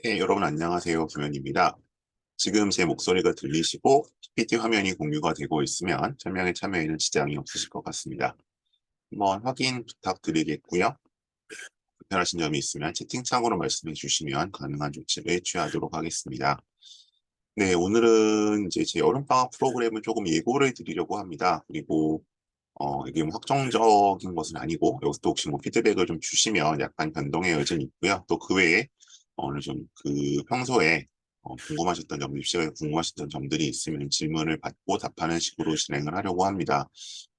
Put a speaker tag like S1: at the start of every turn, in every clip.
S1: 네, 여러분 안녕하세요. 김현입니다. 지금 제 목소리가 들리시고 PPT 화면이 공유가 되고 있으면 설명에 참여에는 지장이 없으실 것 같습니다. 한번 확인 부탁드리겠고요. 불편하신 점이 있으면 채팅창으로 말씀해 주시면 가능한 조치를 취하도록 하겠습니다. 네, 오늘은 이제 제 여름방학 프로그램을 조금 예고를 드리려고 합니다. 그리고 이게 뭐 확정적인 것은 아니고 여기서 또 혹시 뭐 피드백을 좀 주시면 약간 변동의 여지는 있고요. 또 그 외에 어느 좀 그 평소에 궁금하셨던 점, 입시에 궁금하셨던 점들이 있으면 질문을 받고 답하는 식으로 진행을 하려고 합니다.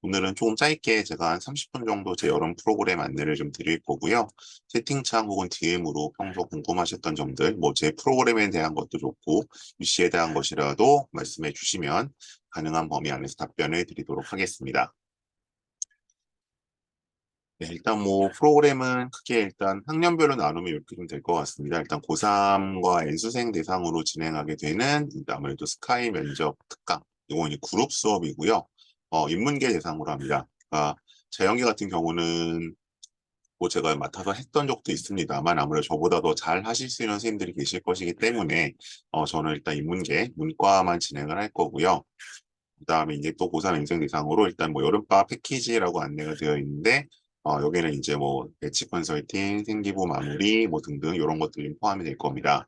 S1: 오늘은 조금 짧게 제가 한 30분 정도 제 여름 프로그램 안내를 좀 드릴 거고요. 채팅창 혹은 DM으로 평소 궁금하셨던 점들, 뭐 제 프로그램에 대한 것도 좋고 입시에 대한 것이라도 말씀해 주시면 가능한 범위 안에서 답변을 드리도록 하겠습니다. 네, 일단 뭐 프로그램은 크게 일단 학년별로 나누면 이렇게 좀 될 것 같습니다. 일단 고3과 N수생 대상으로 진행하게 되는 아무래도 스카이 면접 특강, 이건 이제 그룹 수업이고요. 인문계 대상으로 합니다. 그러니까 자연계 같은 경우는 뭐 제가 맡아서 했던 적도 있습니다만 아무래도 저보다 더 잘 하실 수 있는 선생님들이 계실 것이기 때문에 저는 일단 인문계, 문과만 진행을 할 거고요. 그다음에 이제 또 고3 인생 대상으로 일단 뭐 여름방학 패키지라고 안내가 되어 있는데 여기는 이제 뭐 배치 컨설팅, 생기부 마무리 뭐 등등 이런 것들이 포함이 될 겁니다.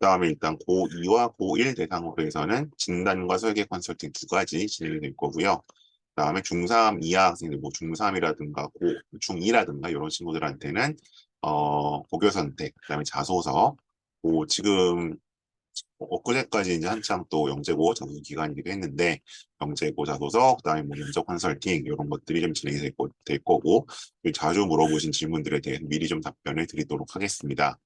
S1: 그다음에 일단 고2와 고1 대상으로 해서는 진단과 설계 컨설팅 두 가지 진행이 될 거고요. 그다음에 중3 이하 학생들 뭐 중3이라든가 중2라든가 이런 친구들한테는 고교 선택, 그다음에 자소서, 뭐 지금 엊그제까지 이제 한창 또 영재고 자소서 기간이기도 했는데 영재고 자소서 그다음에 뭐 면접 컨설팅 이런 것들이 좀 진행이 될 거고 자주 물어보신 질문들에 대해 미리 좀 답변을 드리도록 하겠습니다.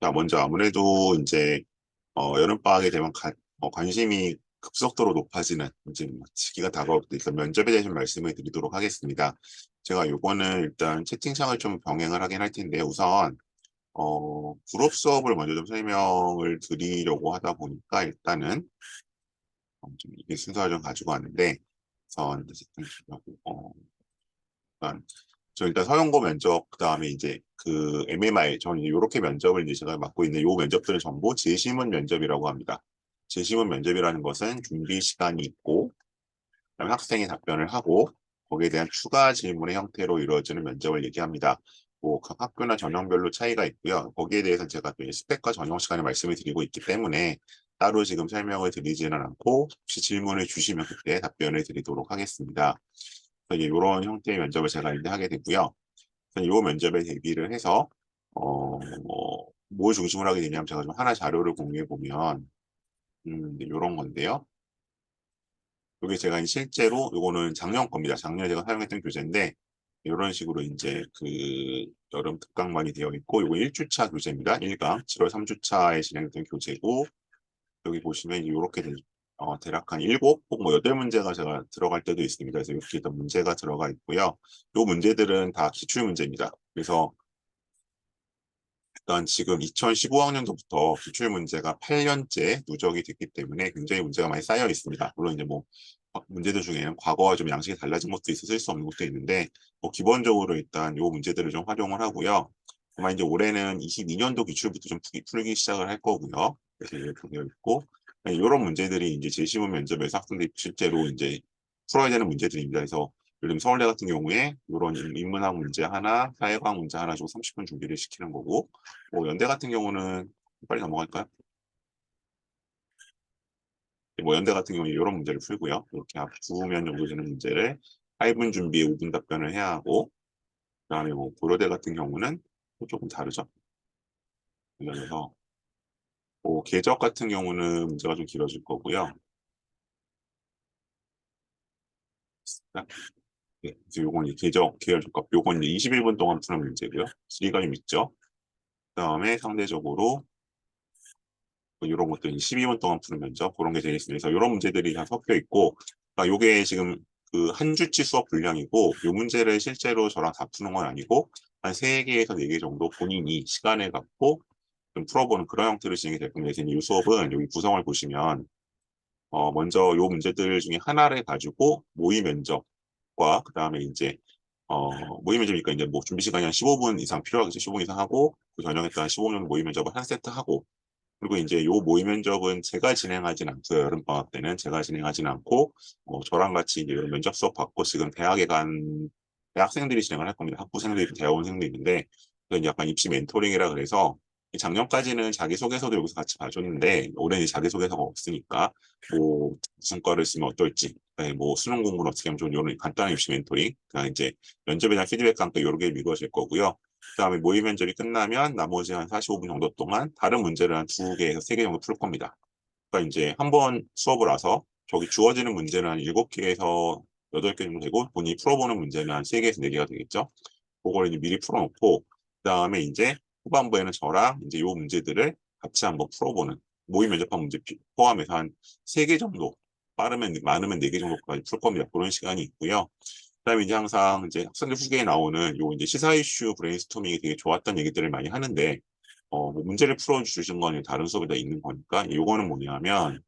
S1: 자, 먼저 아무래도 이제 여름방학이 되면 관심이 급속도로 높아지는 이제 뭐 시기가 다가올 때 일단 면접에 대해서 말씀을 드리도록 하겠습니다. 제가 요거는 일단 채팅창을 좀 병행을 하긴 할 텐데 우선 졸업 수업을 먼저 좀 설명을 드리려고 하다 보니까 일단은 좀 이게 순서를 좀 가지고 왔는데 우선 일단 저 일단 서영고 면접 그다음에 이제 그 MMI 저는 이렇게 면접을 이제 제가 맡고 있는 요 면접들은 전부 재시문 면접이라고 합니다. 재시문 면접이라는 것은 준비 시간이 있고 그다음에 학생이 답변을 하고 거기에 대한 추가 질문의 형태로 이루어지는 면접을 얘기합니다. 뭐 각 학교나 전형별로 차이가 있고요. 거기에 대해서는 제가 또 스펙과 전형 시간에 말씀을 드리고 있기 때문에 따로 지금 설명을 드리지는 않고 혹시 질문을 주시면 그때 답변을 드리도록 하겠습니다. 그래서 이런 형태의 면접을 제가 이제 하게 되고요. 이 면접에 대비를 해서 뭘 중심으로 하게 되냐면 제가 좀 하나 자료를 공유해 보면 이런 건데요. 이게 제가 실제로 요거는 작년 겁니다. 작년에 제가 사용했던 교재인데 이런 식으로 이제 그 여름 특강반이 되어 있고 요거 1주차 교재입니다. 1강 7월 3주차에 진행했던 교재고 여기 보시면 이렇게 대략 한 7, 혹뭐 8문제가 제가 들어갈 때도 있습니다. 그래서 이렇게 일단 문제가 들어가 있고요. 요 문제들은 다 기출 문제입니다. 그래서 일단 지금 2015학년도부터 기출 문제가 8년째 누적이 됐기 때문에 굉장히 문제가 많이 쌓여 있습니다. 물론 이제 뭐 문제들 중에는 과거와 좀 양식이 달라진 것도 있어 수 없는 것도 있는데 뭐 기본적으로 일단 요 문제들을 좀 활용을 하고요. 아마 이제 올해는 22년도 기출부터 좀 풀기 시작을 할 거고요. 그래서 이렇게 되어 있고 이런 문제들이 이제 제시문 면접에서 학생들이 실제로 이제 풀어야 되는 문제들입니다. 그래서 예를 들면 서울대 같은 경우에 이런 인문학 문제 하나, 사회과학 문제 하나 주고 30분 준비를 시키는 거고 뭐 연대 같은 경우는 빨리 넘어갈까요? 뭐 연대 같은 경우는 이런 문제를 풀고요. 이렇게 앞 9면 정도 되는 문제를 8분 준비에 5분 답변을 해야 하고 그다음에 뭐 고려대 같은 경우는 또 조금 다르죠. 그래서 뭐 계적 같은 경우는 문제가 좀 길어질 거고요. 네, 그래서 요건 이제 계적 계열 조건 요건 이제 21분 동안 푸는 문제고요. 길이가 좀 있죠. 그다음에 상대적으로 뭐 이런 것들 12분 동안 푸는 면접 그런 게 되어 있습니다. 그래서 이런 문제들이 다 섞여 있고 그러니까 요게 지금 그 한 주치 수업 분량이고 요 문제를 실제로 저랑 다 푸는 건 아니고 한 3개에서 4개 정도 본인이 시간을 갖고 좀 풀어보는 그런 형태로 진행이 될 겁니다. 그래서 이 수업은 여기 구성을 보시면 먼저 요 문제들 중에 하나를 가지고 모의 면접과 그다음에 이제 모의 면접이니까 이제 뭐 준비 시간이 한 15분 이상 필요하겠죠. 15분 이상 하고 그 저녁에 또 한 15분 정도 모의 면접을 한 세트 하고 그리고 이제 요 모의 면접은 제가 진행하진 않고요. 여름방학 때는 제가 진행하진 않고 저랑 같이 이제 이런 면접 수업 받고 지금 대학에 간 대학생들이 진행을 할 겁니다. 학부생들이 대학원생도 있는데 그건 약간 입시 멘토링이라 그래서 작년까지는 자기소개서도 여기서 같이 봐줬는데 올해는 자기소개서가 없으니까 뭐 무슨 과를 쓰면 어떨지 뭐 수능 공부를 어떻게 하면 좋은 이런 간단한 입시 멘토링 그냥 이제 면접에 대한 피드백 강도 여러 개 미루어질 거고요. 그다음에 모의 면접이 끝나면 나머지 한 45분 정도 동안 다른 문제를 한 2개에서 3개 정도 풀 겁니다. 그러니까 이제 한 번 수업을 와서 저기 주어지는 문제는 한 7개에서 8개 정도 되고 본인이 풀어보는 문제는 한 3개에서 4개가 되겠죠. 그걸 이제 미리 풀어놓고 그다음에 이제 후반부에는 저랑 이제 요 문제들을 같이 한번 풀어보는 모의 면접한 문제 포함해서 한 3개 정도 빠르면 많으면 4개 정도까지 풀 겁니다. 그런 시간이 있고요. 그다음에 이제 항상 이제 학생들 후기에 나오는 요 이제 시사 이슈 브레인스토밍이 되게 좋았던 얘기들을 많이 하는데 뭐 문제를 풀어주신 거는 다른 수업에 다 있는 거니까 요거는 뭐냐면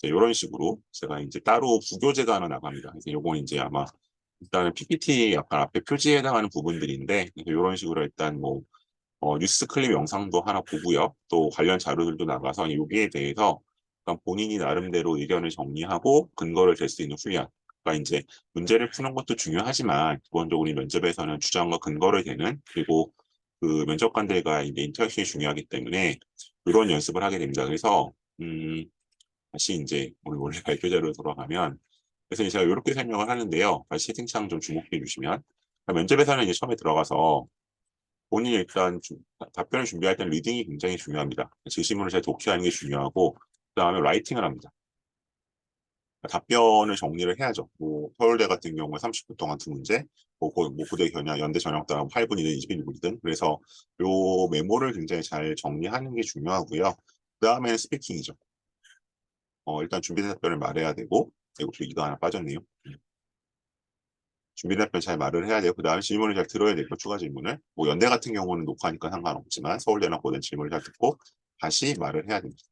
S1: 이런 식으로 제가 이제 따로 부교재가 하나 나갑니다. 그래서 요건 이제 아마 일단은 PPT 약간 앞에 표지에 해당하는 부분들인데 이런 식으로 일단 뭐 뉴스 클립 영상도 하나 보고요. 또 관련 자료들도 나가서 여기에 대해서 약간 본인이 나름대로 의견을 정리하고 근거를 댈 수 있는 훈련. 그러니까 이제 문제를 푸는 것도 중요하지만 기본적으로 이 면접에서는 주장과 근거를 대는 그리고 그 면접관들과 이제 인터랙션이 중요하기 때문에 이런 연습을 하게 됩니다. 그래서 다시 이제 우리 원래 발표 자료로 돌아가면 그래서 제가 이렇게 설명을 하는데요. 다시 채팅창 좀 주목해 주시면 그러니까 면접에서는 이제 처음에 들어가서 본인이 일단 답변을 준비할 때는 리딩이 굉장히 중요합니다. 제시문을 잘 독해하는 게 중요하고 그다음에 라이팅을 합니다. 답변을 정리를 해야죠. 뭐 서울대 같은 경우에 30분 동안 2문제, 뭐 고대 견학, 연대 전형당 8분이든 21분이든 그래서 요 메모를 굉장히 잘 정리하는 게 중요하고요. 그다음에는 스피킹이죠. 일단 준비된 답변을 말해야 되고 이거 이거 하나 빠졌네요. 준비된 답변 잘 말을 해야 되고 그다음에 질문을 잘 들어야 되고 추가 질문을 뭐 연대 같은 경우는 녹화니까 상관없지만 서울대나 고대 질문을 잘 듣고 다시 말을 해야 됩니다.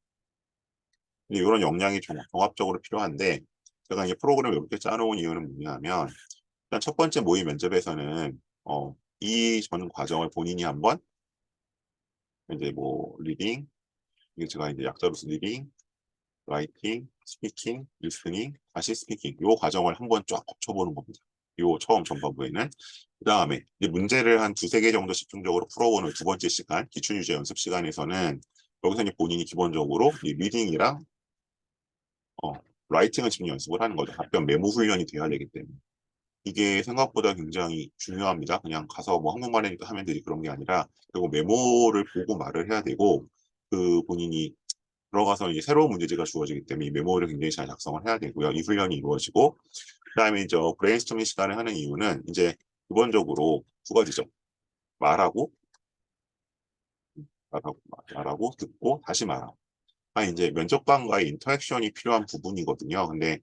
S1: 이런 역량이 종합적으로 필요한데 제가 이제 프로그램을 이렇게 짜놓은 이유는 뭐냐면 일단 첫 번째 모의 면접에서는 이 전 과정을 본인이 한번 이제 뭐 리딩 이게 제가 이제 약자로서 리딩, 라이팅, 스피킹, 리스닝, 다시 스피킹 이 과정을 한번 쫙 거쳐보는 겁니다. 요 처음 전반부에는 그 다음에 문제를 한 2-3개 정도 집중적으로 풀어보는 두 번째 시간 기출유제 연습 시간에서는 여기서 이제 본인이 기본적으로 이 리딩이랑 어, 라이팅을 지금 연습을 하는 거죠. 답변 메모 훈련이 돼야 되기 때문에. 이게 생각보다 굉장히 중요합니다. 그냥 가서 뭐 한국말이니까 하면 되지 그런 게 아니라 그리고 메모를 보고 말을 해야 되고 그 본인이 들어가서 이제 새로운 문제지가 주어지기 때문에 이 메모를 굉장히 잘 작성을 해야 되고요. 이 훈련이 이루어지고 그다음에 이제 브레인스토밍 시간을 하는 이유는 이제 기본적으로 2가지죠. 말하고 말하고 듣고 다시 말하고. 이제 면접관과의 인터랙션이 필요한 부분이거든요. 근데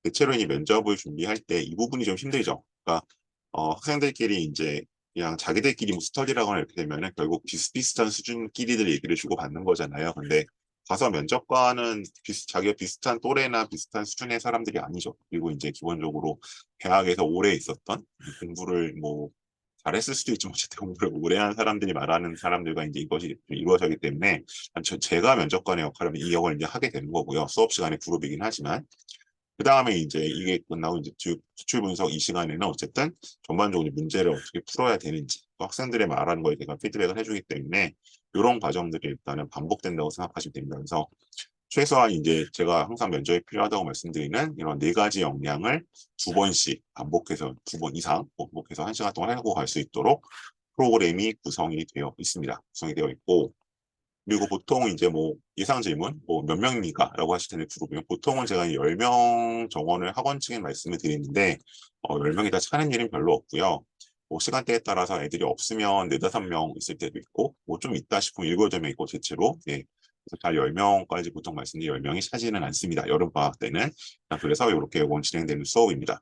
S1: 대체로 이 면접을 준비할 때 이 부분이 좀 힘들죠. 그러니까 학생들끼리 이제 그냥 자기들끼리 뭐 스터디라거나 이렇게 되면은 결국 비슷비슷한 수준끼리들 얘기를 주고받는 거잖아요. 근데 가서 면접관은 자기가 비슷한 또래나 비슷한 수준의 사람들이 아니죠. 그리고 이제 기본적으로 대학에서 오래 있었던 공부를 뭐 잘했을 수도 있지만 어쨌든 공부를 오래 한 사람들이 말하는 사람들과 이제 이것이 이루어지기 때문에 제가 면접관의 역할을 이 역을 이제 하게 되는 거고요. 수업 시간에 그룹이긴 하지만 그 다음에 이제 이게 끝나고 이제 기출 분석 이 시간에는 어쨌든 전반적으로 문제를 어떻게 풀어야 되는지 또 학생들의 말하는 거에 대한 피드백을 해주기 때문에 이런 과정들이 일단은 반복된다고 생각하시면 됩니다. 그래서 최소한 이제 제가 항상 면접에 필요하다고 말씀드리는 이런 4가지 역량을 2번씩 반복해서 2번 이상 반복해서 1시간 동안 하고 갈 수 있도록 프로그램이 구성이 되어 있습니다. 구성이 되어 있고 그리고 보통 이제 뭐 예상 질문 뭐 몇 명입니까? 라고 하실 텐데 그룹이면 보통은 제가 10명 정원을 학원 측에 말씀을 드리는데 10명이 다 차는 일은 별로 없고요. 뭐 시간대에 따라서 애들이 없으면 4-5명 있을 때도 있고 뭐 좀 있다 싶으면 7-8명 있고 대체로 예. 그래서 다 10명까지 보통 말씀드린 10명이 차지는 않습니다. 여름방학 때는. 그래서 이렇게 이건 진행되는 수업입니다.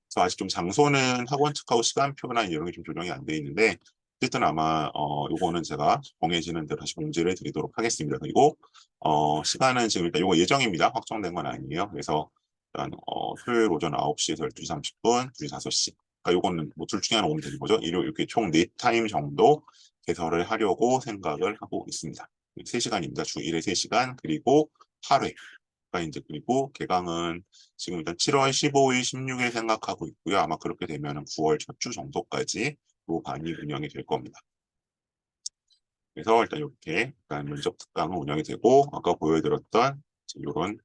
S1: 그래서 아직 좀 장소는 학원 측하고 시간표나 이런 게 좀 조정이 안 돼 있는데 어쨌든 아마 요거는 제가 정해지는 대로 다시 공지를 드리도록 하겠습니다. 그리고 시간은 지금 일단 요거 예정입니다. 확정된 건 아니에요. 그래서 일단 토요일 오전 9시에서 12시 30분, 2시 5시 그러니까 요거는 뭐 둘 중에 하나 오면 되는 거죠. 이렇게 총 4타임 정도 개설을 하려고 생각을 하고 있습니다. 3시간입니다. 주 1회 3시간, 그리고 8회. 그러니까 이제 그리고 개강은 지금 일단 7월 15일, 16일 생각하고 있고요. 아마 그렇게 되면 9월 첫 주 정도까지 로 반이 운영이 될 겁니다. 그래서 일단 이렇게 일단 면접 특강은 운영이 되고, 아까 보여드렸던 이런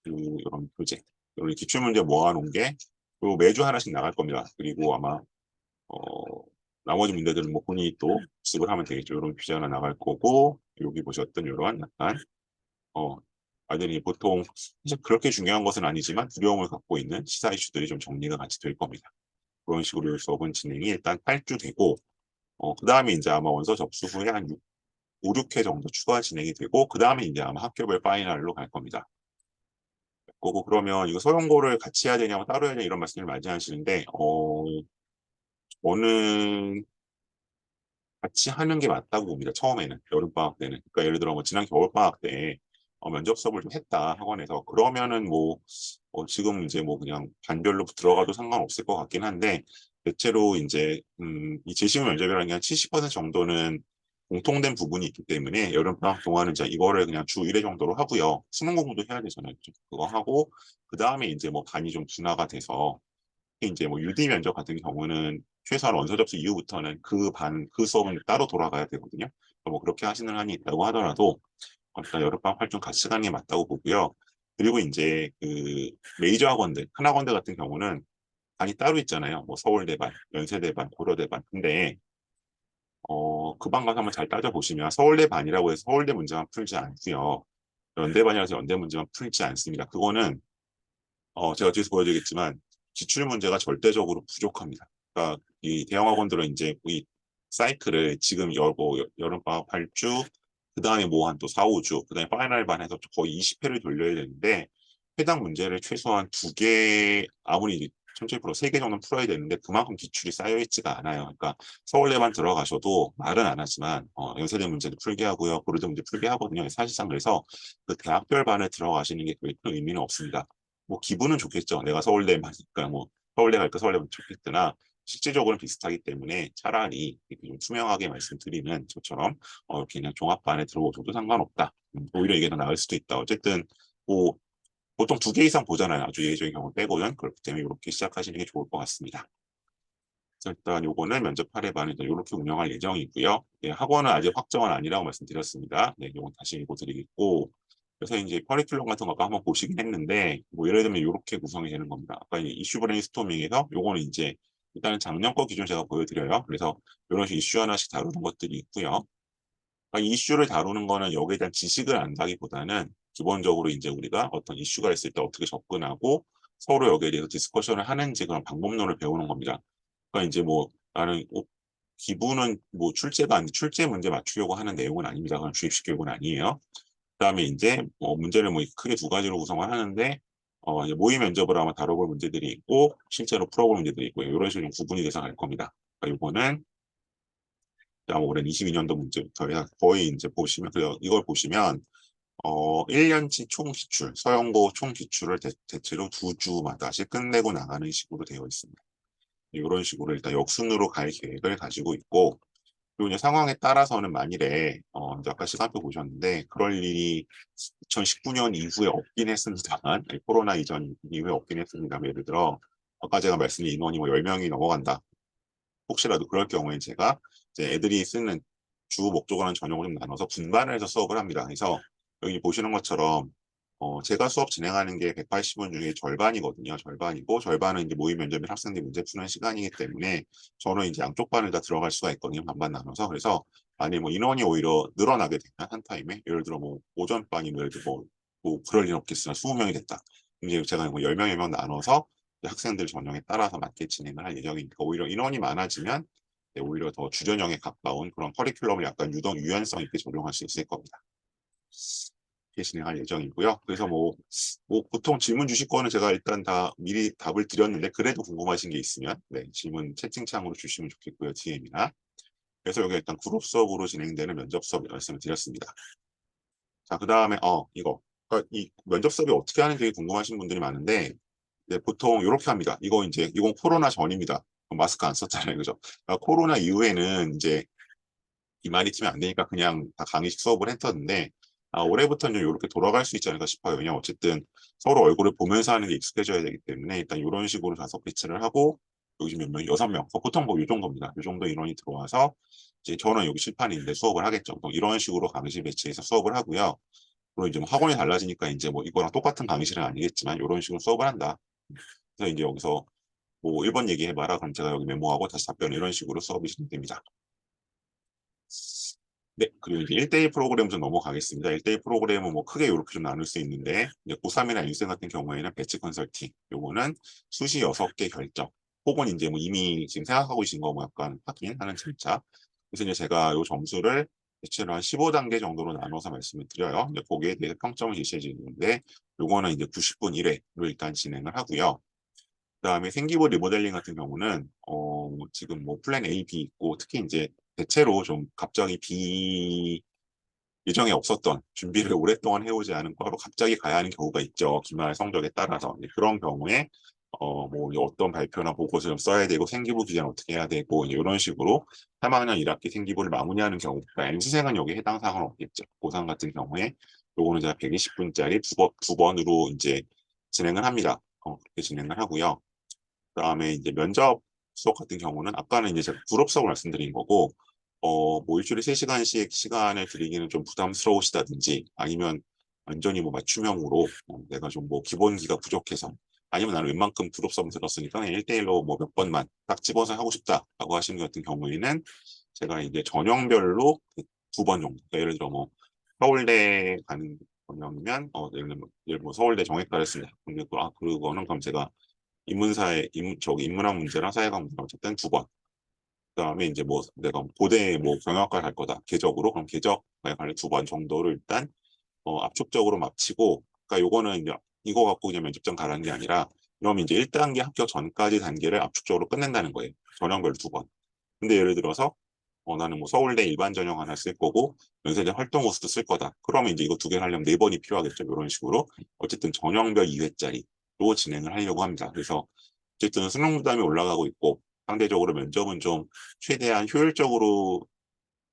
S1: 이런 교재, 이런 기출 문제 모아놓은 게 또 매주 하나씩 나갈 겁니다. 그리고 아마 나머지 문제들은 뭐 본인이 또 복습을 하면 되겠죠. 이런 퀴즈 하나 나갈 거고, 여기 보셨던 이런 약간 아이들이 보통 사실 그렇게 중요한 것은 아니지만 두려움을 갖고 있는 시사 이슈들이 좀 정리가 같이 될 겁니다. 그런 식으로 수업은 진행이 일단 8주 되고, 그 다음에 이제 아마 원서 접수 후에 한 5, 6회 정도 추가 진행이 되고, 그 다음에 이제 아마 학교별 파이널로 갈 겁니다. 그리고 그러면 이거 서영고를 같이 해야 되냐고 따로 해야 되냐 이런 말씀을 많이 하시는데, 저는 같이 하는 게 맞다고 봅니다. 처음에는 여름방학 때는. 그러니까 예를 들어 뭐 지난 겨울방학 때 면접 수업을 좀 했다 학원에서, 그러면은 뭐 지금 이제 뭐 그냥 반별로 들어가도 상관없을 것 같긴 한데, 대체로 이제 이 재시험 면접이라는 게 한 70% 정도는 공통된 부분이 있기 때문에 여름방학 동안은 이제 이거를 그냥 주 1회 정도로 하고요. 수능 공부도 해야 되잖아요. 그거 하고 그 다음에 이제 뭐 반이 좀 분화가 돼서, 이제 뭐 UD 면접 같은 경우는 최소한 원서 접수 이후부터는 그 수업은 따로 돌아가야 되거든요. 뭐 그렇게 하시는 한이 있다고 하더라도 일단 여름방학 활동 같이 가는 게 맞다고 보고요. 그리고 이제 그 메이저 학원들, 큰 학원들 같은 경우는 반이 따로 있잖아요. 뭐 서울대반, 연세대반, 고려대반. 근데 그 반 가서 한번 잘 따져보시면 서울대반이라고 해서 서울대 문제만 풀지 않고요. 연대반이라서 연대 문제만 풀지 않습니다. 그거는 제가 뒤에서 보여드리겠지만 기출 문제가 절대적으로 부족합니다. 그러니까 이 대형학원들은 이제 이 사이클을 지금 여름방학 8주, 그 다음에 뭐 한 또 4, 5주, 그 다음에 파이널 반 해서 거의 20회를 돌려야 되는데, 해당 문제를 최소한 2개, 아무리 천천히 풀어 3개 정도는 풀어야 되는데 그만큼 기출이 쌓여있지가 않아요. 그러니까 서울대만 들어가셔도 말은 안 하지만 연세대 문제도 풀게 하고요. 고려대 문제 풀게 하거든요. 사실상 그래서 그 대학별 반에 들어가시는 게 거의 큰 의미는 없습니다. 뭐 기분은 좋겠죠. 내가 서울대만이니까 뭐 서울대 갈까 서울대면 좋겠으나 실질적으로는 비슷하기 때문에 차라리 이렇게 좀 투명하게 말씀드리는 저처럼 이렇게 그냥 종합반에 들어오셔도 상관없다. 오히려 이게 더 나을 수도 있다. 어쨌든 뭐 보통 2개 이상 보잖아요. 아주 예외적인 경우 빼고는. 그렇기 때문에 이렇게 시작하시는 게 좋을 것 같습니다. 그래서 일단 요거는 면접 8회 반에 이렇게 운영할 예정이고요. 네, 학원은 아직 확정은 아니라고 말씀드렸습니다. 네, 요건 다시 읽어드리겠고, 그래서 이제 커리큘럼 같은 거 한번 보시긴 했는데, 뭐 예를 들면 이렇게 구성이 되는 겁니다. 아까 이슈 브레인스토밍에서 요거는 이제 일단은 작년 거 기준 제가 보여드려요. 그래서 이런 식으로 이슈 하나씩 다루는 것들이 있고요. 그러니까 이슈를 다루는 거는 여기에 대한 지식을 안다기보다는 기본적으로 이제 우리가 어떤 이슈가 있을 때 어떻게 접근하고 서로 여기에 대해서 디스커션을 하는지 그런 방법론을 배우는 겁니다. 그러니까 이제 뭐 나는 기부는 뭐 출제 문제 맞추려고 하는 내용은 아닙니다. 그건 주입식 교육은 아니에요. 그다음에 이제 문제를 뭐 크게 2가지로 구성을 하는데 이제 모의 면접을 아마 다뤄볼 문제들이 있고 실제로 풀어볼 문제들이 있고 이런 식으로 구분이 돼서 갈 겁니다. 그러니까 이거는 아마 올해 22년도 문제부터 거의 이제 보시면 이걸 보시면 1년치 총 기출, 서영고 총 기출을 대체로 2주마다씩 끝내고 나가는 식으로 되어 있습니다. 이런 식으로 일단 역순으로 갈 계획을 가지고 있고, 그리고 이제 상황에 따라서는 만일에 이제 아까 시간표 보셨는데 그럴 일이 2019년 이후에 없긴 했습니다만, 코로나 이전 이후에 없긴 했습니다만, 예를 들어 아까 제가 말씀드린 인원이 뭐 10명이 넘어간다. 혹시라도 그럴 경우에 제가 이제 애들이 쓰는 주 목적어랑 전형을 좀 나눠서 분반을 해서 수업을 합니다. 그래서 여기 보시는 것처럼 제가 수업 진행하는 게 180분 중에 절반이거든요. 절반이고 절반은 이제 모의 면접인 학생들 문제 푸는 시간이기 때문에 저는 이제 양쪽 반을 다 들어갈 수가 있거든요. 반반 나눠서. 그래서 만약에 뭐 인원이 오히려 늘어나게 되면 한 타임에 예를 들어 뭐 오전 반이 예를 들어 뭐 그럴 일 없겠으나 20명이 됐다. 이제 제가 뭐 10명, 10명 나눠서 학생들 전형에 따라서 맞게 진행을 할 예정이니까 오히려 인원이 많아지면 오히려 더 주전형에 가까운 그런 커리큘럼을 약간 유연성 있게 적용할 수 있을 겁니다. 이렇게 진행할 예정이고요. 그래서 뭐 보통 질문 주실 거는 제가 일단 다 미리 답을 드렸는데 그래도 궁금하신 게 있으면 네, 질문 채팅창으로 주시면 좋겠고요. DM이나. 그래서 여기 일단 그룹 수업으로 진행되는 면접 수업 말씀을 드렸습니다. 자, 그 다음에 이거. 그러니까 이 면접 수업이 어떻게 하는지 궁금하신 분들이 많은데 네, 보통 이렇게 합니다. 이건 코로나 전입니다. 마스크 안 썼잖아요. 그죠? 그러니까 코로나 이후에는 이제 이 말이 치면 안 되니까 그냥 다 강의식 수업을 했었는데, 올해부터는 좀 이렇게 돌아갈 수 있지 않을까 싶어요. 왜냐면 어쨌든 서로 얼굴을 보면서 하는 게 익숙해져야 되기 때문에 일단 이런 식으로 5배치를 하고, 여기 지금 몇 명? 6명. 보통 뭐 이 정도입니다. 이 정도 인원이 들어와서 이제 저는 여기 칠판인데 수업을 하겠죠. 또 이런 식으로 강의실 배치해서 수업을 하고요. 그리고 이제 뭐 학원이 달라지니까 이제 뭐 이거랑 똑같은 강의실은 아니겠지만 이런 식으로 수업을 한다. 그래서 이제 여기서 뭐 1번 얘기해봐라. 그럼 제가 여기 메모하고 다시 답변 이런 식으로 수업이 진행됩니다. 네, 그리고 이제 1대1 프로그램 좀 넘어가겠습니다. 1대1 프로그램은 뭐 크게 이렇게 좀 나눌 수 있는데, 이제 고3이나 인생 같은 경우에는 배치 컨설팅, 요거는 수시 6개 결정, 혹은 이제 뭐 이미 지금 생각하고 계신 거 뭐 약간 확인하는 절차. 그래서 이제 제가 요 점수를 배치를 한 15단계 정도로 나눠서 말씀을 드려요. 이제 거기에 대해서 평점을 제시해 주는데, 요거는 이제 90분 1회로 일단 진행을 하고요. 그다음에 생기부 리모델링 같은 경우는 지금 뭐 플랜 A, B 있고 특히 이제 대체로 좀 갑자기 B 예정에 없었던 준비를 오랫동안 해오지 않은 과로 갑자기 가야 하는 경우가 있죠. 기말 성적에 따라서 그런 경우에 뭐 어떤 발표나 보고서를 써야 되고 생기부 기재는 어떻게 해야 되고 이런 식으로 3학년 1학기 생기부를 마무리하는 경우, 그러니까 N수생은 여기 해당 사항은 없겠죠. 고3 같은 경우에 요거는 제가 120분짜리 두 번으로 이제 진행을 합니다. 그렇게 진행을 하고요. 그다음에 이제 면접 수업 같은 경우는 아까는 이제 제가 그룹 수업을 말씀드린 거고, 뭐 일주일에 3시간씩 시간을 드리기는 좀 부담스러우시다든지 아니면 완전히 뭐 맞춤형으로 내가 좀 뭐 기본기가 부족해서 아니면 나는 웬만큼 그룹 수업 들었으니까 1대1로 뭐 몇 번만 딱 집어서 하고 싶다라고 하시는 것 같은 경우에는 제가 이제 전형별로 2번 정도, 그러니까 예를 들어 뭐 서울대 가는 전형이면 예를 뭐 서울대 정외과를 쓴다. 근데 그거는 그럼 제가 인문학 문제랑 사회과학 문제랑 어쨌든 2번. 그다음에 이제 뭐 내가 고대 뭐 경영학과 갈 거다. 궤적으로 그럼 궤적에 관련 2번 정도를 일단 압축적으로 마치고, 그러니까 요거는 이제 이거 갖고 그냥 면접장 가라는 게 아니라 그러면 이제 1단계 합격 전까지 단계를 압축적으로 끝낸다는 거예요. 전형별 2번. 근데 예를 들어서 나는 뭐 서울대 일반 전형 하나 쓸 거고 연세대 활동 호스도 쓸 거다. 그러면 이제 이거 2개 하려면 4번이 필요하겠죠. 이런 식으로 어쨌든 전형별 2회짜리로 진행을 하려고 합니다. 그래서 어쨌든 수능 부담이 올라가고 있고 상대적으로 면접은 좀 최대한 효율적으로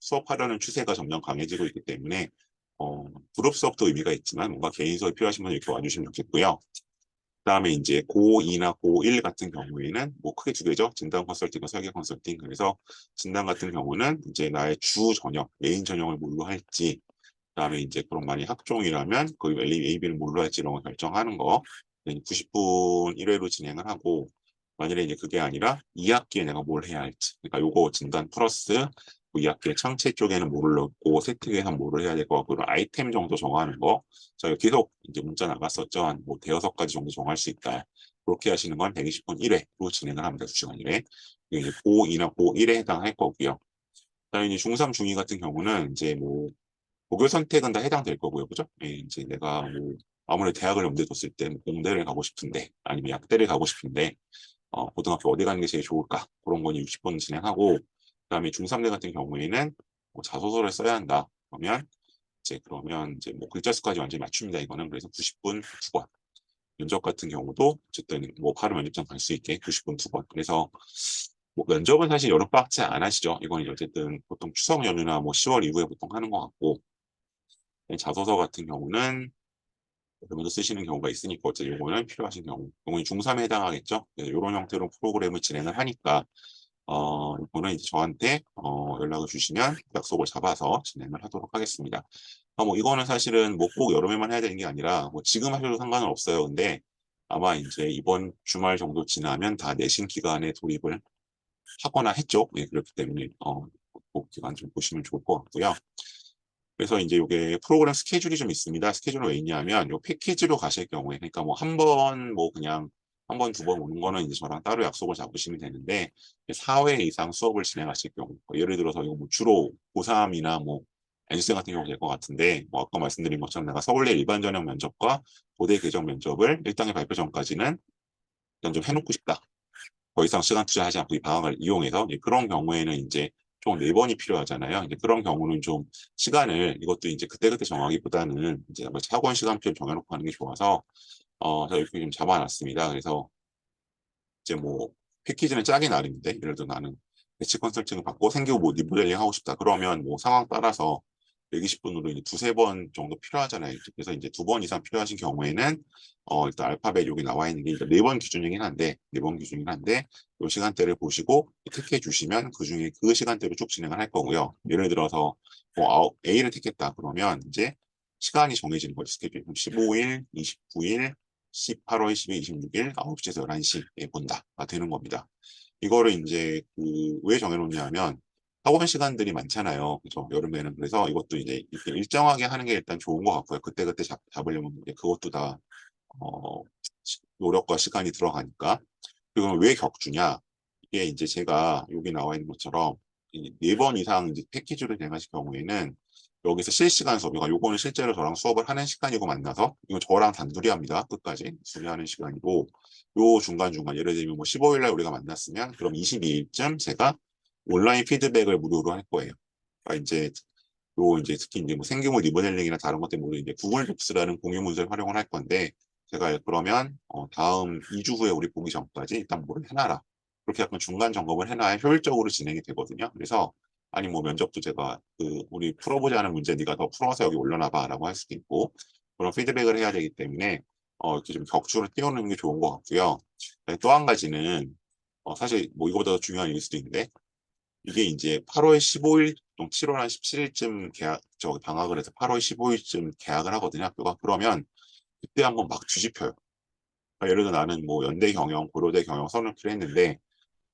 S1: 수업하려는 추세가 점점 강해지고 있기 때문에 그룹 수업도 의미가 있지만 뭔가 개인 수업이 필요하신 분은 이렇게 와주시면 좋겠고요. 그다음에 이제 고2나 고1 같은 경우에는 뭐 크게 2개죠. 진단 컨설팅과 설계 컨설팅. 그래서 진단 같은 경우는 이제 나의 주 전형, 메인 전형을 뭘로 할지, 그다음에 이제 그런 많이 학종이라면 그 AB를 뭘로 할지 이런 거 결정하는 거 90분 1회로 진행을 하고, 만일에 이제 그게 아니라 2학기에 내가 뭘 해야 할지, 그러니까 요거 진단 플러스 뭐 2학기에 창체 쪽에는 뭐를 넣고 세특에서 뭐를 해야 될 거 같고 이런 아이템 정도 정하는 거 저희 계속 이제 문자 나갔었죠. 한 뭐 대여섯 가지 정도 정할 수 있다. 그렇게 하시는 건 120분 1회로 진행을 합니다. 2시간 1회. 이게 이제 고2나 고1에 해당할 거고요. 그다음에 이제 중3, 중2 같은 경우는 이제 뭐 고교 선택은 다 해당될 거고요. 그죠? 예, 이제 내가 뭐 아무래도 대학을 염두에 뒀을 때뭐 공대를 가고 싶은데 아니면 약대를 가고 싶은데 고등학교 어디 가는 게 제일 좋을까? 그런 건 60분 진행하고, 그다음에 중3대 같은 경우에는 뭐 자소서를 써야 한다. 그러면 이제 뭐 글자 수까지 완전히 맞춥니다. 이거는 그래서 90분 2번. 면접 같은 경우도 어쨌든 뭐 바로 면접장 갈 수 있게 90분 2번. 그래서 뭐 면접은 사실 여름방학 때 안 하시죠. 이건 어쨌든 보통 추석 연휴나 뭐 10월 이후에 보통 하는 것 같고, 자소서 같은 경우는 먼저 쓰시는 경우가 있으니까 어쨌든 요거는 필요하신 경우, 요거는 중3에 해당하겠죠. 이런 형태로 프로그램을 진행을 하니까 이거는 이제 저한테 연락을 주시면 약속을 잡아서 진행을 하도록 하겠습니다. 뭐 이거는 사실은 뭐 꼭 여름에만 해야 되는 게 아니라 뭐 지금 하셔도 상관은 없어요. 근데 아마 이제 이번 주말 정도 지나면 다 내신 기간에 돌입을 하거나 했죠. 예, 그렇기 때문에 그 기간 좀 보시면 좋을 것 같고요. 그래서 이제 이게 프로그램 스케줄이 좀 있습니다. 스케줄은 왜 있냐면 요 패키지로 가실 경우에, 그러니까 뭐 한 번 뭐 그냥 한 번, 2번 오는 거는 이제 저랑 따로 약속을 잡으시면 되는데 4회 이상 수업을 진행하실 경우, 예를 들어서 이거 뭐 주로 고3이나 뭐 N수생 같은 경우 될 것 같은데, 뭐 아까 말씀드린 것처럼 내가 서울대 일반 전형 면접과 고대 개정 면접을 1단계 발표 전까지는 일단 좀 해놓고 싶다. 더 이상 시간 투자하지 않고 이 방학을 이용해서 그런 경우에는 이제 총 4번이 필요하잖아요. 이제 그런 경우는 좀 시간을 이것도 이제 그때그때 정하기보다는 이제 뭐 학원 시간표를 정해놓고 하는 게 좋아서 제가 이렇게 좀 잡아놨습니다. 그래서 이제 뭐 패키지는 짜기 나름인데, 예를 들어 나는 배치 컨설팅을 받고 생기부 뭐 리모델링 하고 싶다. 그러면 뭐 상황 따라서 120분으로 이제 두세 번 정도 필요하잖아요. 그래서 이제 2번 이상 필요하신 경우에는 일단 알파벳 여기 나와 있는 게 일단 4번 기준이긴 한데, 4번 기준이긴 한데, 요 시간대를 보시고 택해 주시면 그 중에 그 시간대로 쭉 진행을 할 거고요. 예를 들어서 뭐 A를 택했다. 그러면 이제 시간이 정해지는 거죠. 스케줄. 15일, 29일, 18월 10일, 26일, 9시에서 11시에 본다가 되는 겁니다. 이거를 이제 왜 정해놓냐 하면 학원 시간들이 많잖아요. 그죠? 여름에는. 그래서 이것도 이제 이렇게 일정하게 하는 게 일단 좋은 것 같고요. 그때그때 잡으려면 이제 그것도 다, 어, 노력과 시간이 들어가니까. 그리고 왜 격주냐? 이게 이제 제가 여기 나와 있는 것처럼 4번 이상 이제 패키지로 진행하실 경우에는 여기서 실시간 수업, 그러니까 요거는 실제로 저랑 수업을 하는 시간이고 만나서, 이거 저랑 단둘이 합니다. 끝까지. 수리하는 시간이고, 요 중간중간, 예를 들면 뭐 15일 날 우리가 만났으면, 그럼 22일쯤 제가 온라인 피드백을 무료로 할 거예요. 그러니까 이제 특히 이제 뭐 생기부 리모델링이나 다른 것 때문에 이제 구글 독스라는 공유 문서를 활용을 할 건데, 제가 그러면 다음 2주 후에 우리 보기 전까지 일단 뭘 해놔라. 그렇게 약간 중간 점검을 해놔야 효율적으로 진행이 되거든요. 그래서 아니 뭐 면접도 제가 우리 풀어보지 않은 문제 네가 더 풀어서 여기 올려놔봐라고 할 수도 있고, 그런 피드백을 해야 되기 때문에 이렇게 좀 격주를 띄우는 게 좋은 것 같고요. 또 한 가지는 사실 뭐 이거보다 더 중요한 일일 수도 있는데, 이게 이제 8월 15일, 7월 한 17일쯤 방학을 해서 8월 15일쯤 개학을 하거든요, 학교가. 그러면 그때 한번 막 뒤집혀요. 그러니까 예를 들어 나는 뭐 연대 경영, 고려대 경영 선택을 했는데,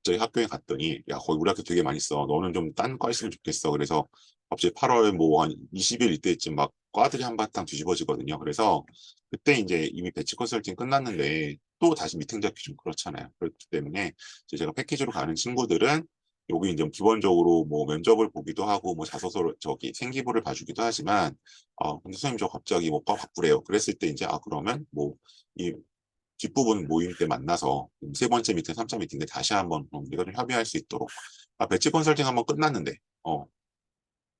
S1: 저희 학교에 갔더니, 야, 거기 우리 학교 되게 많이 써. 너는 좀 딴 과 있으면 좋겠어. 그래서 갑자기 8월 뭐 한 20일 이때쯤 막 과들이 한바탕 뒤집어지거든요. 그래서 그때 이제 이미 배치 컨설팅 끝났는데 또 다시 미팅 잡기 좀 그렇잖아요. 그렇기 때문에 이제 제가 패키지로 가는 친구들은 여기 이제 기본적으로 뭐 면접을 보기도 하고 뭐 자소서를 저기 생기부를 봐주기도 하지만, 근데 선생님 저 갑자기 뭐과 바꾸래요. 그랬을 때 이제 그러면 뭐이 뒷부분 모임 때 만나서 세 번째 미팅, 3차 미팅 때 다시 한번 우리가 좀 협의할 수 있도록. 배치 컨설팅 한번 끝났는데,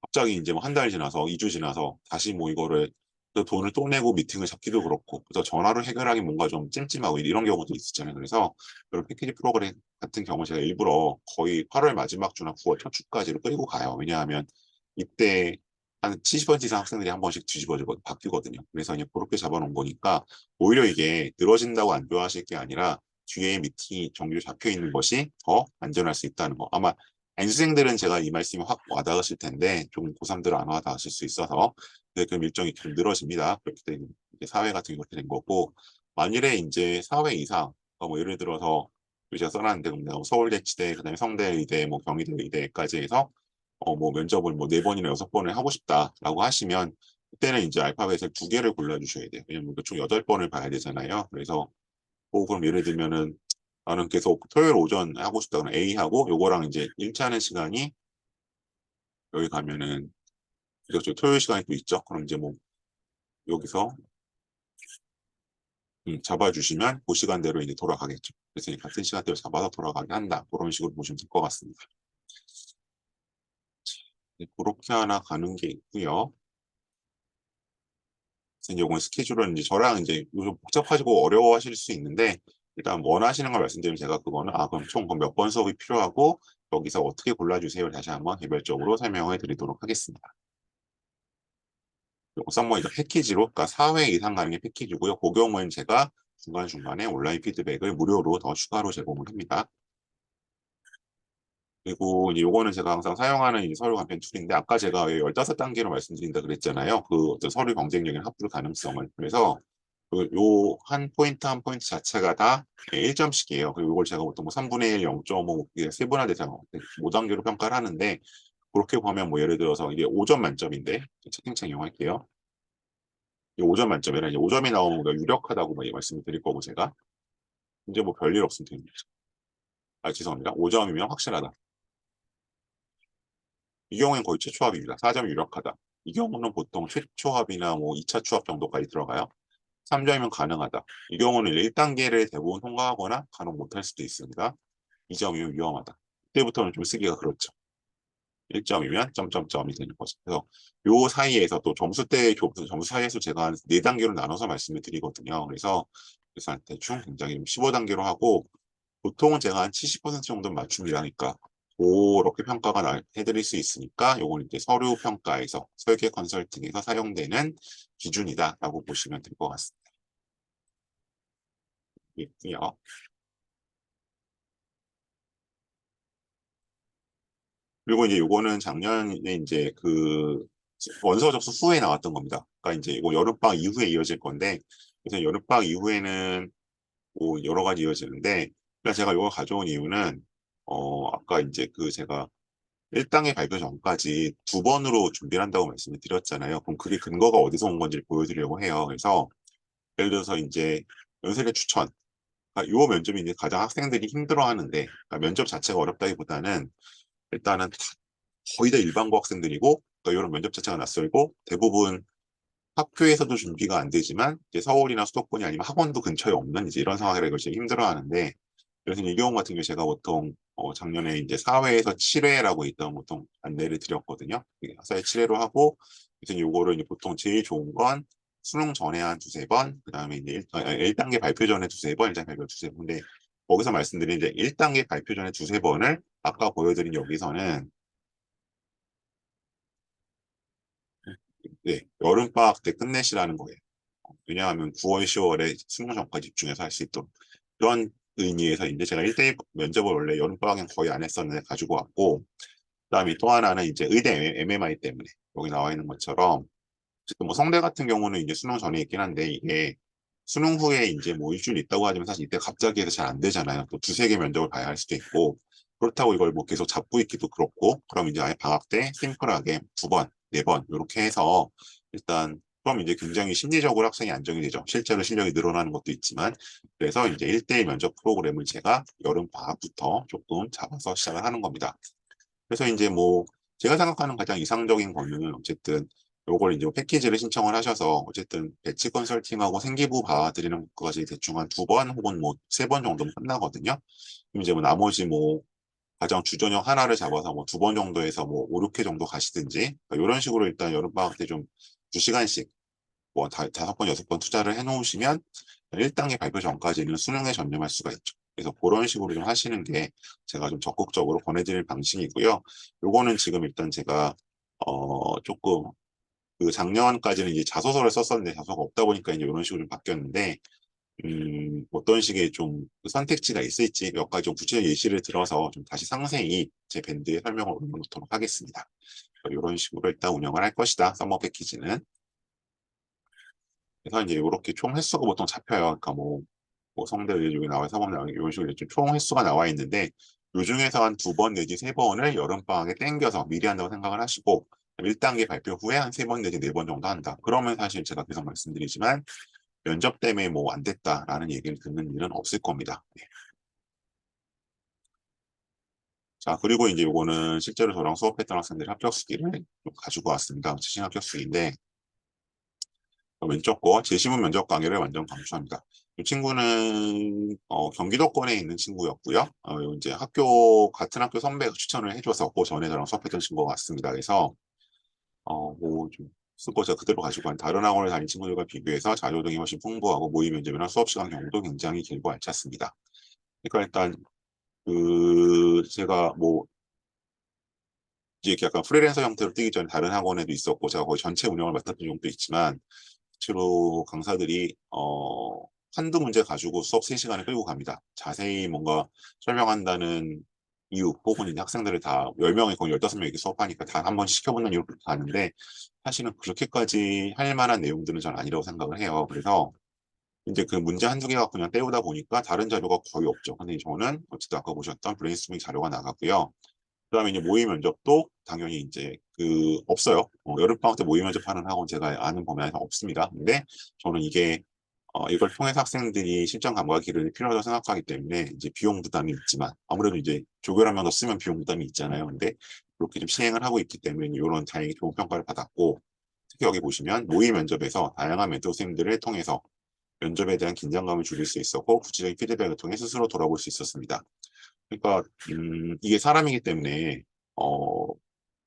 S1: 갑자기 이제 뭐 한 달 지나서, 2주 지나서 다시 뭐 이거를 그 돈을 또 내고 미팅을 잡기도 그렇고, 그래서 전화로 해결하기 뭔가 좀 찜찜하고 이런 경우도 있었잖아요. 그래서 이런 패키지 프로그램 같은 경우 제가 일부러 거의 8월 마지막 주나 9월 첫 주까지로 끌고 가요. 왜냐하면 이때 한 70번 이상 학생들이 한 번씩 뒤집어지고 바뀌거든요. 그래서 그냥 그렇게 잡아놓은 거니까 오히려 이게 늘어진다고 안 좋아하실 게 아니라 뒤에 미팅이 정규 잡혀 있는 것이 더 안전할 수 있다는 거. 아마 N수생들은 제가 이 말씀이 확 와닿으실 텐데 좀 고3들은 안 와닿으실 수 있어서 그럼 일정이 좀 늘어집니다. 그렇기 때문에 이제 사회 같은 게 그렇게 된 거고, 만일에 이제 사회 이상 뭐 예를 들어서 제가 써놨는데 서울대치대 그다음에 성대의대 뭐 경희대의대까지 해서 뭐 면접을 뭐 4번이나 6번을 하고 싶다라고 하시면 그때는 이제 알파벳을 2개를 골라주셔야 돼요. 왜냐면 총 8번을 봐야 되잖아요. 그래서 그럼 예를 들면은 나는 계속 토요일 오전 하고 싶다 그러면 A 하고 요거랑 이제 1차 하는 시간이 여기 가면은 이제 토요일 시간이 또 있죠. 그럼 이제 뭐 여기서 잡아주시면 그 시간대로 이제 돌아가겠죠. 그래서 이제 같은 시간대로 잡아서 돌아가게 한다. 그런 식으로 보시면 될 것 같습니다. 그렇게 하나 가는 게 있고요. 그래서 이제 이건 스케줄은 이제 저랑 이제 요즘 복잡하시고 어려워하실 수 있는데, 일단 원하시는 걸 말씀드리면 제가 그거는 그럼 총 몇 번 수업이 필요하고 여기서 어떻게 골라주세요 다시 한번 개별적으로 설명해 드리도록 하겠습니다. 우선 뭐 이제 패키지로, 그러니까 4회 이상 가는 게 패키지고요. 그 경우에는 제가 중간중간에 온라인 피드백을 무료로 더 추가로 제공을 합니다. 그리고 이제 요거는 제가 항상 사용하는 이 서류 간편 툴인데, 아까 제가 왜 15단계로 말씀드린다 그랬잖아요. 그 어떤 서류 경쟁력이나 합불 가능성을. 그래서 요 한 포인트 한 포인트 자체가 다 1점씩이에요. 그리고 이걸 제가 보통 뭐 3분의 1, 0.5 세분화돼서 5단계로 평가를 하는데, 그렇게 보면 뭐 예를 들어서 이게 5점 만점인데 채팅창 이용할게요. 이 5점 만점이라 이제 5점이 나오면 우리가 유력하다고 뭐 말씀을 드릴 거고, 제가 이제 뭐 별일 없으면 되는 거죠. 죄송합니다. 5점이면 확실하다. 이 경우엔 거의 최초합입니다. 4점이 유력하다. 이 경우는 보통 최초합이나 뭐 2차 추합 정도까지 들어가요. 3점이면 가능하다. 이 경우는 1단계를 대부분 통과하거나 간혹 못할 수도 있습니다. 2점이면 위험하다. 이때부터는 좀 쓰기가 그렇죠. 1점이면 점점점이 되는 거죠. 그래서 요 사이에서 또 점수대 점수 사이에서 제가 한 4단계로 나눠서 말씀을 드리거든요. 그래서 대충 굉장히 15단계로 하고, 보통은 제가 한 70% 정도 맞춤이라니까 그렇게 평가가 해드릴 수 있으니까 요건 이제 서류 평가에서 설계 컨설팅에서 사용되는 기준이다라고 보시면 될 것 같습니다. 있고요. 그리고 이제 요거는 작년에 이제 그 원서 접수 후에 나왔던 겁니다. 그러니까 이제 이거 여름방학 이후에 이어질 건데, 그래서 여름방학 이후에는 뭐 여러 가지 이어지는데, 그래서 제가 이걸 가져온 이유는 아까 이제 그 제가 1단계 발표 전까지 두 번으로 준비를 한다고 말씀을 드렸잖아요. 그럼 그게 근거가 어디서 온 건지를 보여드리려고 해요. 그래서 예를 들어서 이제 연세대 추천, 그러니까 요 면접이 이제 가장 학생들이 힘들어하는데, 그러니까 면접 자체가 어렵다기보다는 일단은 거의 다 일반고 학생들이고, 그러니까 이런 면접 자체가 낯설고, 대부분 학교에서도 준비가 안 되지만, 이제 서울이나 수도권이 아니면 학원도 근처에 없는 이제 이런 상황이라 이걸 제일 힘들어하는데, 그래서 이 경우 같은 경우 제가 보통 작년에 이제 4회에서 7회라고 있던 보통 안내를 드렸거든요. 4회 7회로 하고, 그래서 요거를 이제 보통 제일 좋은 건 수능 전에 한 두세 번, 그 다음에 이제 1단계 발표 전에 두세 번, 1단계 발표 두세 번. 근데 거기서 말씀드린 이제 1단계 발표 전에 두세 번을 아까 보여드린 여기서는 네, 여름방학 때 끝내시라는 거예요. 왜냐하면 9월, 10월에 수능 전까지 집중해서 할 수 있도록. 그런 의미에서 이제 제가 1대1 면접을 원래 여름방학엔 거의 안 했었는데 가지고 왔고, 그다음에 또 하나는 이제 의대 MMI 때문에 여기 나와 있는 것처럼 어쨌든 뭐 성대 같은 경우는 이제 수능 전에 있긴 한데 이게 수능 후에 이제 뭐 일주일 있다고 하지만 사실 이때 갑자기 해서 잘 안 되잖아요. 또 두세 개 면접을 봐야 할 수도 있고 그렇다고 이걸 뭐 계속 잡고 있기도 그렇고 그럼 이제 아예 방학 때 심플하게 두 번, 네 번 이렇게 해서 일단 그럼 이제 굉장히 심리적으로 학생이 안정이 되죠. 실제로 실력이 늘어나는 것도 있지만 그래서 이제 1대1 면접 프로그램을 제가 여름 방학부터 조금 잡아서 시작을 하는 겁니다. 그래서 이제 뭐 제가 생각하는 가장 이상적인 거는 어쨌든 요걸 이제 패키지를 신청을 하셔서 어쨌든 배치 컨설팅하고 생기부 봐드리는 것까지 대충 한 두 번 혹은 뭐 세 번 정도면 끝나거든요. 그럼 이제 뭐 나머지 뭐 가장 주전형 하나를 잡아서 뭐 두 번 정도에서 뭐 5, 6회 정도 가시든지 이런 식으로 일단 여름방학 때 좀 2시간씩 뭐 다섯 번, 여섯 번 투자를 해놓으시면 1단계 발표 전까지는 수능에 전념할 수가 있죠. 그래서 그런 식으로 좀 하시는 게 제가 좀 적극적으로 권해드릴 방식이고요. 요거는 지금 일단 제가 조금 그 작년까지는 이제 자소서를 썼었는데 자소서가 없다 보니까 이제 이런 식으로 좀 바뀌었는데 어떤 식의 좀 그 선택지가 있을지 몇 가지 좀 구체적 예시를 들어서 좀 다시 상세히 제 밴드에 설명을 올려놓도록 하겠습니다. 이런 식으로 일단 운영을 할 것이다. 썸머 패키지는. 그래서 이제 이렇게 총 횟수가 보통 잡혀요. 그러니까 뭐 성대를 여기 나와 서번 나와 이런 식으로 총 횟수가 나와 있는데 요 중에서 한 두 번 내지 세 번을 여름방학에 땡겨서 미리 한다고 생각을 하시고 1단계 발표 후에 한 세 번 내지 네 번 정도 한다. 그러면 사실 제가 계속 말씀드리지만 면접 때문에 뭐 안 됐다라는 얘기를 듣는 일은 없을 겁니다. 네. 자, 그리고 이제 요거는 실제로 저랑 수업했던 학생들의 합격수기를 좀 가지고 왔습니다. 최신 합격수기인데 왼쪽 거 제시문 면접 강의를 완전 강추합니다. 이 친구는 경기도권에 있는 친구였고요. 이제 같은 학교 선배가 추천을 해줘서 그 전에 저랑 수업했던 친구가 왔습니다. 그래서 뭐좀 쓰고 제가 그대로 가지고 간 다른 학원을 다닌 친구들과 비교해서 자료 등이 훨씬 풍부하고 모의 면접이나 수업 시간 경우도 굉장히 길고 알찼습니다. 그러니까 일단 그 제가 뭐 이제 이렇게 약간 프리랜서 형태로 뛰기 전에 다른 학원에도 있었고 제가 거의 전체 운영을 맡았던 적도 있지만 실제로 강사들이 한두 문제 가지고 수업 3시간을 끌고 갑니다. 자세히 뭔가 설명한다는 이유 혹은 이제 학생들을 다 10명이 거의 15명 이렇게 수업하니까 다 한 번씩 시켜보는 이유로 가는데 사실은 그렇게까지 할 만한 내용들은 전 아니라고 생각을 해요. 그래서 이제 그 문제 한두 개 갖고 그냥 때우다 보니까 다른 자료가 거의 없죠. 근데 저는 어쨌든 아까 보셨던 브레인스토밍 자료가 나갔고요. 그다음에 이제 모의 면접도 당연히 이제 그 없어요. 여름방학 때 모의 면접하는 학원 제가 아는 범위에서 없습니다. 근데 저는 이걸 통해서 학생들이 실전 감각 기르는 필요하다고 생각하기 때문에 이제 비용 부담이 있지만 아무래도 이제 조교를 한 명 더 쓰면 비용 부담이 있잖아요. 근데 그렇게 좀 시행을 하고 있기 때문에 이런 다행히 좋은 평가를 받았고 특히 여기 보시면 모의 면접에서 다양한 멘토 선생님들을 통해서 면접에 대한 긴장감을 줄일 수 있었고 구체적인 피드백을 통해 스스로 돌아볼 수 있었습니다. 그러니까 이게 사람이기 때문에 어,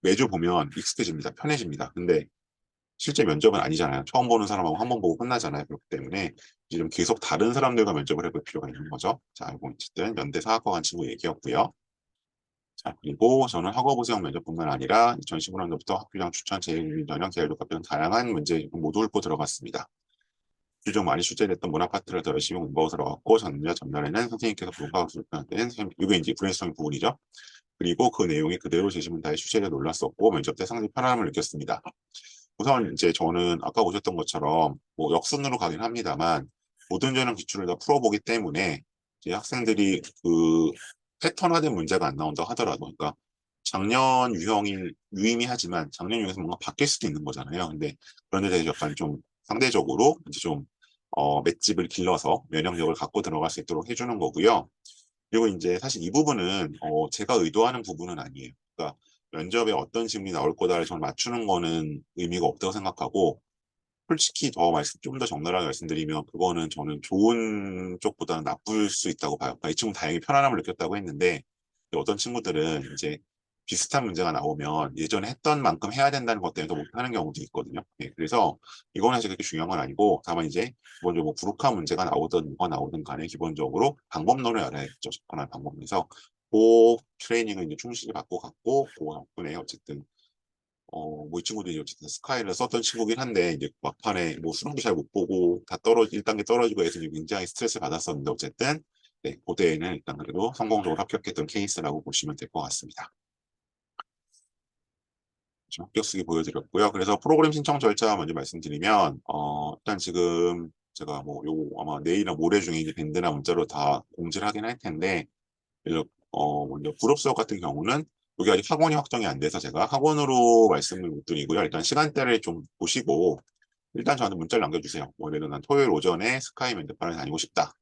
S1: 매주 보면 익숙해집니다. 편해집니다. 근데 실제 면접은 아니잖아요. 처음 보는 사람하고 한 번 보고 끝나잖아요. 그렇기 때문에 이제 좀 계속 다른 사람들과 면접을 해볼 필요가 있는 거죠. 자, 이거 어쨌든 연대 사학과 간 친구 얘기였고요. 자, 그리고 저는 학업 우수형 면접뿐만 아니라 2015년도부터 학교장 추천, 재임 전형, 계열교과 등 다양한 문제 모두 훑고 들어갔습니다. 주중 많이 출제됐던 문학 파트를 더 열심히 공부하고 들어갔고 전날에는 선생님께서 분과학 수업할 때는 이게 이제 브레인스토밍 부분이죠. 그리고 그 내용이 그대로 제시문다에 출제돼 놀랐었고 면접 때 상당히 편안함을 느꼈습니다. 우선 이제 저는 아까 보셨던 것처럼 뭐 역순으로 가긴 합니다만 모든 전형 기출을 다 풀어보기 때문에 이제 학생들이 그 패턴화된 문제가 안 나온다 하더라도 그러니까 작년 유형이 유의미하지만 작년 유형에서 뭔가 바뀔 수도 있는 거잖아요. 근데 그런 데 대해서 약간 좀 상대적으로 이제 좀 맷집을 길러서 면역력을 갖고 들어갈 수 있도록 해주는 거고요. 그리고 이제 사실 이 부분은 제가 의도하는 부분은 아니에요. 그러니까 면접에 어떤 질문이 나올 거다를 저는 맞추는 거는 의미가 없다고 생각하고 솔직히 좀 더 적나라하게 말씀드리면 그거는 저는 좋은 쪽보다는 나쁠 수 있다고 봐요. 그러니까 이 친구 다행히 편안함을 느꼈다고 했는데 어떤 친구들은 이제 비슷한 문제가 나오면 예전에 했던 만큼 해야 된다는 것 때문에 더 못하는 경우도 있거든요. 예, 그래서 이거는 사실 그렇게 중요한 건 아니고 다만 이제 기본적으로 뭐 부룩한 문제가 나오든 뭐가 나오든 간에 기본적으로 방법론을 알아야겠죠. 접근할 방법에서 그 트레이닝을 이제 충실히 받고 갔고 그 덕분에 어쨌든 뭐 이 친구들이 어쨌든 스카이를 썼던 친구긴 한데 이제 막판에 뭐 수능도 잘 못 보고 다 1단계 떨어지고 해서 굉장히 스트레스 받았었는데 어쨌든 네, 고대에는 일단 그래도 성공적으로 합격했던 케이스라고 보시면 될 것 같습니다. 지금 합격 수기 보여드렸고요. 그래서 프로그램 신청 절차 먼저 말씀드리면 일단 지금 제가 뭐 요 아마 내일이나 모레 중에 이제 밴드나 문자로 다 공지를 하긴 할 텐데 먼저 불업 수업 같은 경우는 여기 아직 학원이 확정이 안 돼서 제가 학원으로 말씀을 못 드리고요. 일단 시간대를 좀 보시고 일단 저한테 문자를 남겨주세요. 뭐 예를 들어 난 토요일 오전에 스카이 면접반을 다니고 싶다.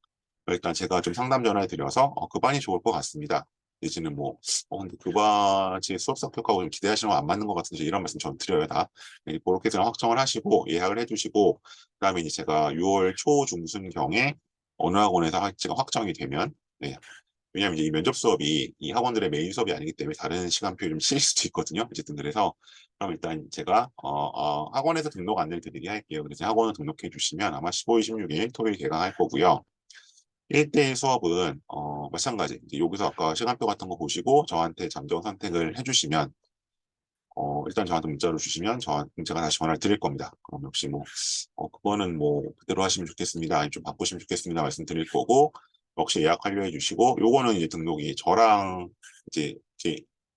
S1: 일단 제가 좀 상담 전화를 드려서 그 반이 좋을 것 같습니다. 내지는 뭐 근데 그 반이 수업 성격하고 좀 기대하시는 거 안 맞는 것 같은데 이런 말씀 전 드려요 다. 네, 그렇게 해서 확정을 하시고 예약을 해주시고 그다음에 이제 제가 6월 초 중순경에 어느 학원에서 할지가 확정이 되면 네, 왜냐하면 이제 이 면접 수업이 이 학원들의 메인 수업이 아니기 때문에 다른 시간표에 좀 실릴 수도 있거든요. 어쨌든 그래서 그럼 일단 제가 학원에서 등록 안내를 드리게 할게요. 그래서 학원을 등록해 주시면 아마 15일, 16일 토요일 개강할 거고요. 1대1 수업은 마찬가지. 이제 여기서 아까 시간표 같은 거 보시고 저한테 잠정 선택을 해주시면 일단 저한테 문자로 주시면 제가 다시 전화를 드릴 겁니다. 그럼 역시 뭐 그거는 뭐 그대로 하시면 좋겠습니다. 아니면 좀 바꾸시면 좋겠습니다. 말씀드릴 거고 역시 예약 완료해 주시고 요거는 이제 등록이 저랑 이제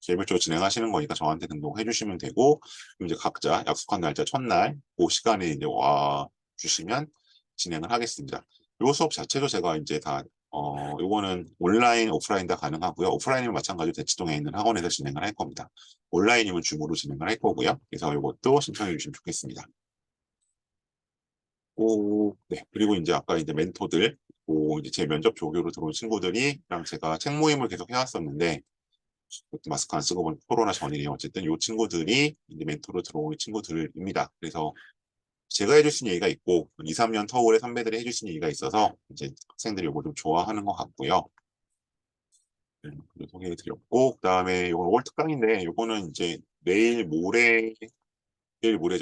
S1: 개별적으로 진행하시는 거니까 저한테 등록해 주시면 되고 그럼 이제 각자 약속한 날짜 첫날 그 시간에 이제 와 주시면 진행을 하겠습니다. 요 수업 자체도 제가 이제 다 요거는 온라인, 오프라인 다 가능하고요. 오프라인은 마찬가지로 대치동에 있는 학원에서 진행을 할 겁니다. 온라인이면 줌으로 진행을 할 거고요. 그래서 이것도 신청해 주시면 좋겠습니다. 네. 그리고 이제 아까 이제 멘토들, 이제 제 면접 조교로 들어온 친구들이랑 제가 책 모임을 계속 해왔었는데, 마스크 안 쓰고 보니 코로나 전이네요. 어쨌든 이 친구들이 이제 멘토로 들어온 친구들입니다. 그래서 제가 해줄 수 있는 얘기가 있고, 2, 3년 터울의 선배들이 해줄 수 있는 얘기가 있어서, 이제 학생들이 이거 좀 좋아하는 것 같고요. 소개해 드렸고, 그 다음에 이건 5월 특강인데, 이거는 이제 내일 모레죠.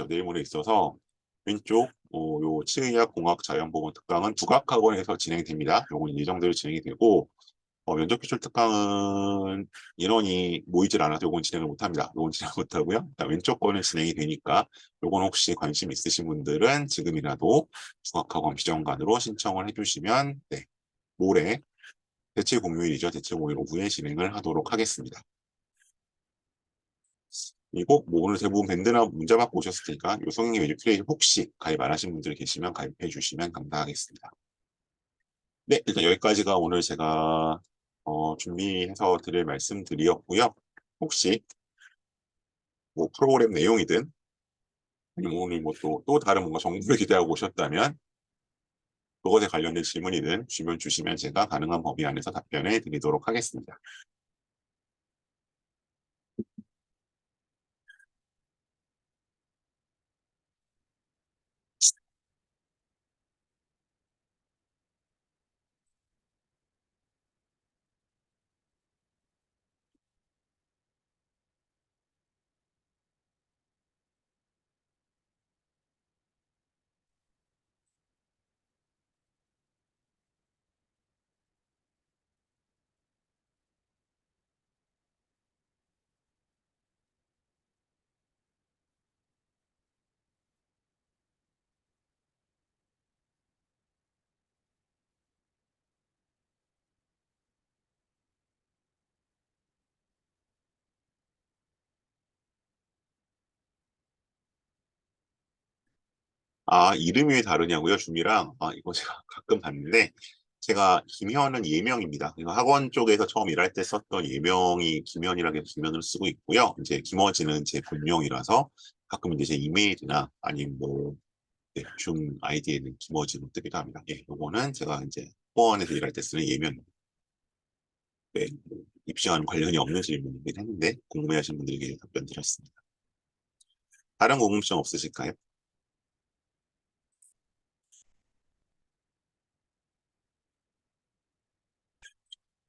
S1: 내일 모레 있어서 왼쪽 요 치의학 공학 자연보건 특강은 국악학원에서 진행됩니다. 요건 예정대로 진행이 되고 면접 기출 특강은 인원이 모이질 않아서 요건 진행을 못합니다. 요건 진행 못하고요. 왼쪽 거는 진행이 되니까 요건 혹시 관심 있으신 분들은 지금이라도 국악학원 비정관으로 신청을 해주시면 네, 모레 대체 공휴일이죠. 대체 공휴일 오후에 진행을 하도록 하겠습니다. 그리고 뭐 오늘 대부분 밴드나 문자 받고 오셨을 테니까 요 성인의 웨이트레이 혹시 가입 안 하신 분들 계시면 가입해 주시면 감사하겠습니다. 네, 일단 여기까지가 오늘 제가 준비해서 드릴 말씀드렸고요. 혹시 뭐 프로그램 내용이든 아니면 오늘 뭐 또 다른 뭔가 정보를 기대하고 오셨다면 그것에 관련된 질문이든 주시면 제가 가능한 범위 안에서 답변해 드리도록 하겠습니다. 아, 이름이 왜 다르냐고요, 줌이랑? 아, 이거 제가 가끔 봤는데, 제가 김현은 예명입니다. 이거 학원 쪽에서 처음 일할 때 썼던 예명이 김현이라고 해서 김현을 쓰고 있고요. 이제 김어진은 제 본명이라서 가끔 이제 제 이메일이나 아니면 뭐, 네, 줌 아이디에는 김어진으로 뜨기도 합니다. 예, 요거는 제가 이제 학원에서 일할 때 쓰는 예명입니다. 네, 뭐 입시와는 관련이 없는 질문이긴 했는데, 궁금해하시는 분들에게 답변 드렸습니다. 다른 궁금증 없으실까요?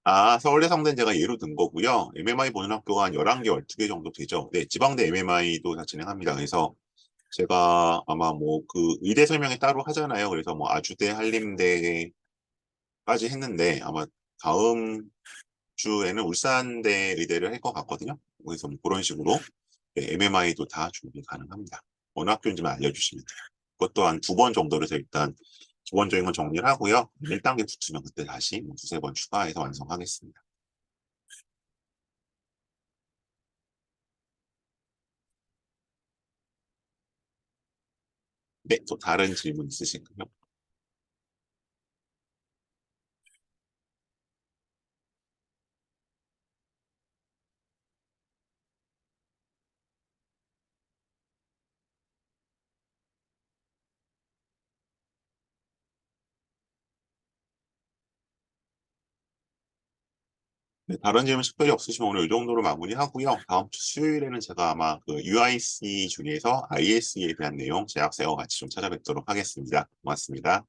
S1: 아, 서울대 상대는 제가 예로 든 거고요. MMI 보는 학교가 한 11개, 12개 정도 되죠. 네, 지방대 MMI도 다 진행합니다. 그래서 제가 아마 뭐 그 의대 설명회 따로 하잖아요. 그래서 뭐 아주대, 한림대까지 했는데 아마 다음 주에는 울산대 의대를 할 것 같거든요. 그래서 뭐 그런 식으로 MMI도 다 준비 가능합니다. 어느 학교인지만 알려주시면 돼요. 그것도 한 두 번 정도로 해서 일단 기본적인 건 정리를 하고요. 1단계 붙으면 그때 다시 뭐 두세 번 추가해서 완성하겠습니다. 네, 또 다른 질문 있으신가요? 네, 다른 질문 특별히 없으시면 오늘 이 정도로 마무리하고요. 다음 주 수요일에는 제가 아마 그 UIC 중에서 ISE에 대한 내용, 제약사와 같이 좀 찾아뵙도록 하겠습니다. 고맙습니다.